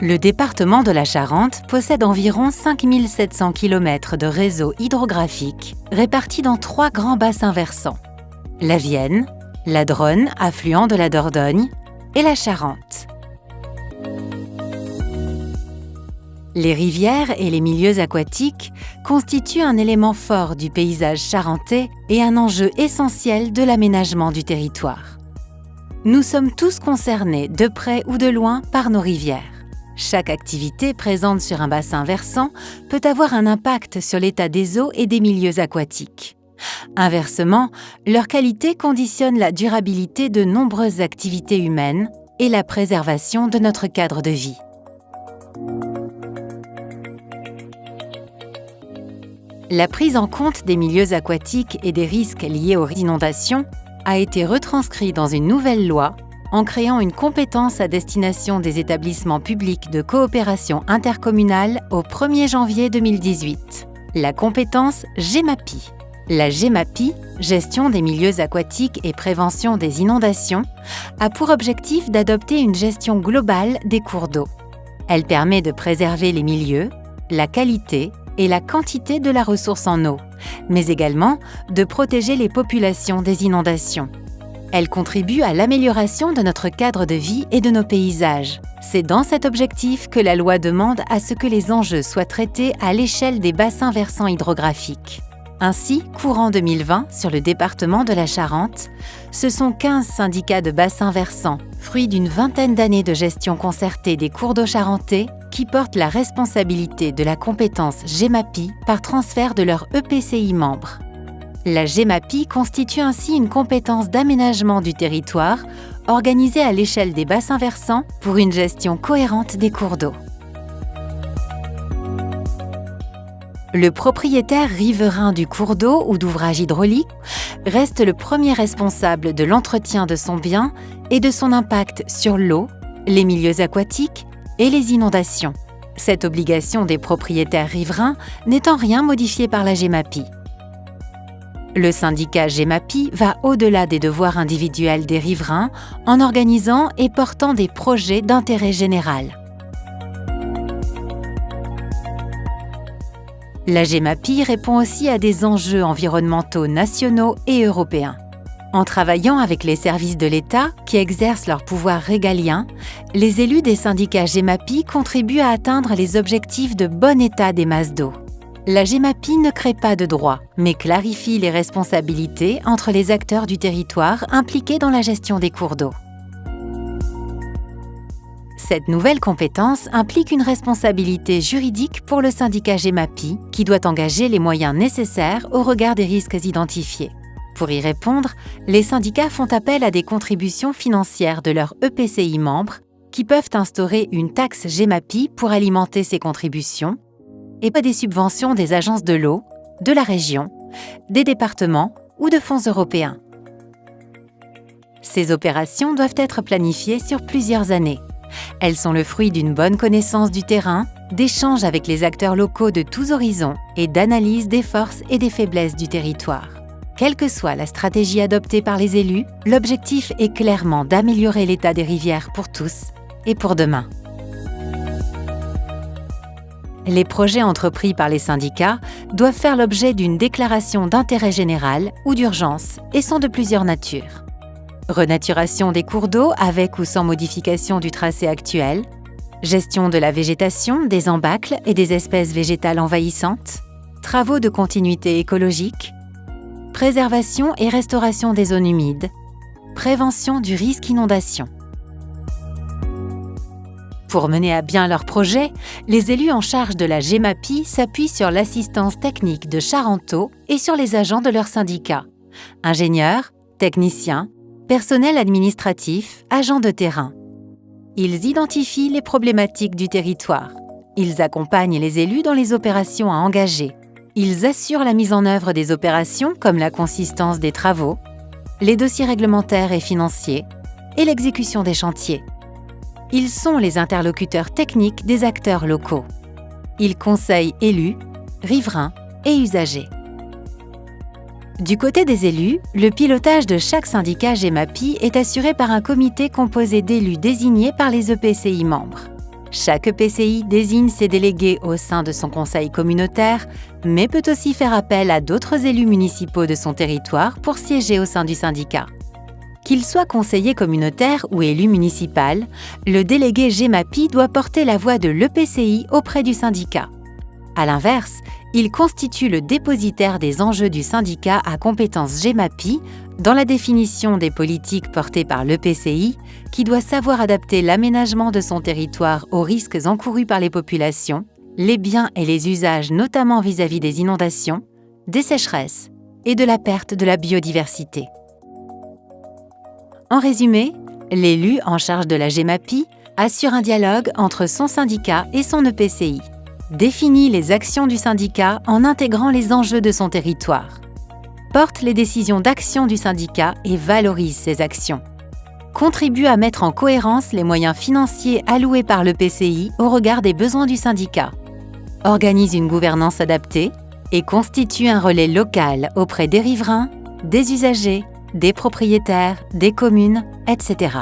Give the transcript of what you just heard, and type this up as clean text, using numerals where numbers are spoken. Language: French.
Le département de la Charente possède environ 5700 km de réseau hydrographique répartis dans 3 grands bassins versants: la Vienne, la Dronne, affluent de la Dordogne, et la Charente. Les rivières et les milieux aquatiques constituent un élément fort du paysage charentais et un enjeu essentiel de l'aménagement du territoire. Nous sommes tous concernés, de près ou de loin, par nos rivières. Chaque activité présente sur un bassin versant peut avoir un impact sur l'état des eaux et des milieux aquatiques. Inversement, leur qualité conditionne la durabilité de nombreuses activités humaines et la préservation de notre cadre de vie. La prise en compte des milieux aquatiques et des risques liés aux inondations a été retranscrite dans une nouvelle loi en créant une compétence à destination des établissements publics de coopération intercommunale au 1er janvier 2018, la compétence GEMAPI. La GEMAPI, Gestion des milieux aquatiques et prévention des inondations, a pour objectif d'adopter une gestion globale des cours d'eau. Elle permet de préserver les milieux, la qualité et la quantité de la ressource en eau, mais également de protéger les populations des inondations. Elle contribue à l'amélioration de notre cadre de vie et de nos paysages. C'est dans cet objectif que la loi demande à ce que les enjeux soient traités à l'échelle des bassins versants hydrographiques. Ainsi, courant 2020, sur le département de la Charente, ce sont 15 syndicats de bassins versants, fruits d'une vingtaine d'années de gestion concertée des cours d'eau charentais, qui portent la responsabilité de la compétence GEMAPI par transfert de leur EPCI membre. La GEMAPI constitue ainsi une compétence d'aménagement du territoire organisée à l'échelle des bassins versants pour une gestion cohérente des cours d'eau. Le propriétaire riverain du cours d'eau ou d'ouvrage hydraulique reste le premier responsable de l'entretien de son bien et de son impact sur l'eau, les milieux aquatiques et les inondations. Cette obligation des propriétaires riverains n'est en rien modifiée par la GEMAPI. Le syndicat GEMAPI va au-delà des devoirs individuels des riverains en organisant et portant des projets d'intérêt général. La GEMAPI répond aussi à des enjeux environnementaux nationaux et européens. En travaillant avec les services de l'État qui exercent leur pouvoir régalien, les élus des syndicats GEMAPI contribuent à atteindre les objectifs de bon état des masses d'eau. La GEMAPI ne crée pas de droit, mais clarifie les responsabilités entre les acteurs du territoire impliqués dans la gestion des cours d'eau. Cette nouvelle compétence implique une responsabilité juridique pour le syndicat GEMAPI qui doit engager les moyens nécessaires au regard des risques identifiés. Pour y répondre, les syndicats font appel à des contributions financières de leurs EPCI membres qui peuvent instaurer une taxe GEMAPI pour alimenter ces contributions et pas des subventions des agences de l'eau, de la région, des départements ou de fonds européens. Ces opérations doivent être planifiées sur plusieurs années. Elles sont le fruit d'une bonne connaissance du terrain, d'échanges avec les acteurs locaux de tous horizons et d'analyse des forces et des faiblesses du territoire. Quelle que soit la stratégie adoptée par les élus, l'objectif est clairement d'améliorer l'état des rivières pour tous et pour demain. Les projets entrepris par les syndicats doivent faire l'objet d'une déclaration d'intérêt général ou d'urgence et sont de plusieurs natures. Renaturation des cours d'eau avec ou sans modification du tracé actuel, gestion de la végétation, des embâcles et des espèces végétales envahissantes, travaux de continuité écologique, préservation et restauration des zones humides, prévention du risque inondation. Pour mener à bien leurs projets, les élus en charge de la GEMAPI s'appuient sur l'assistance technique de Charenteau et sur les agents de leur syndicat, ingénieurs, techniciens, personnel administratif, agents de terrain. Ils identifient les problématiques du territoire. Ils accompagnent les élus dans les opérations à engager. Ils assurent la mise en œuvre des opérations comme la consistance des travaux, les dossiers réglementaires et financiers et l'exécution des chantiers. Ils sont les interlocuteurs techniques des acteurs locaux. Ils conseillent élus, riverains et usagers. Du côté des élus, le pilotage de chaque syndicat GEMAPI est assuré par un comité composé d'élus désignés par les EPCI membres. Chaque EPCI désigne ses délégués au sein de son conseil communautaire, mais peut aussi faire appel à d'autres élus municipaux de son territoire pour siéger au sein du syndicat. Qu'il soit conseiller communautaire ou élu municipal, le délégué GEMAPI doit porter la voix de l'EPCI auprès du syndicat. À l'inverse, il constitue le dépositaire des enjeux du syndicat à compétence GEMAPI dans la définition des politiques portées par l'EPCI, qui doit savoir adapter l'aménagement de son territoire aux risques encourus par les populations, les biens et les usages notamment vis-à-vis des inondations, des sécheresses et de la perte de la biodiversité. En résumé, l'élu en charge de la GEMAPI assure un dialogue entre son syndicat et son EPCI, définit les actions du syndicat en intégrant les enjeux de son territoire, porte les décisions d'action du syndicat et valorise ses actions, contribue à mettre en cohérence les moyens financiers alloués par l'EPCI au regard des besoins du syndicat, organise une gouvernance adaptée et constitue un relais local auprès des riverains, des usagers, des propriétaires, des communes, etc.